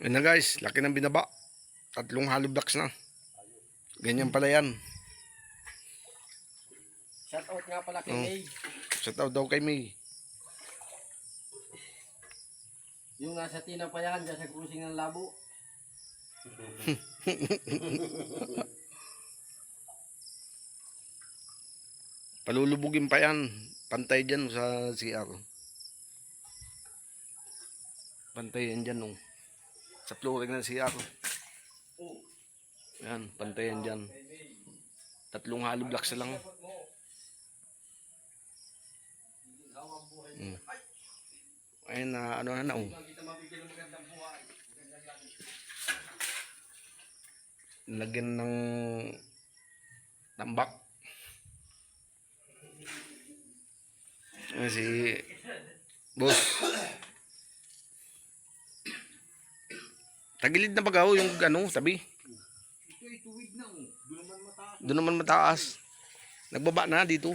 Yun na guys, laki ng binaba. 3 hollow blocks na. Ganyan pala yan. Shout out nga pala kay May. Shout out daw kay May. Yung nasa tina pa yan, dyan sa cruising ng labo. Palulubugin pa yan. Pantay dyan sa CR. Pantay yan dyan nung. Sa flooring ng CR. Yan, pantay yan dyan. 3 hollow blocks na lang. Ayun na, ano na oh. Lagyan ng tambak. Ayan si boss. Tagilid na baga yung ano, tabi. Ito ay tuwid na oh. Doon naman mataas. Doon naman mataas. Nagbaba na dito.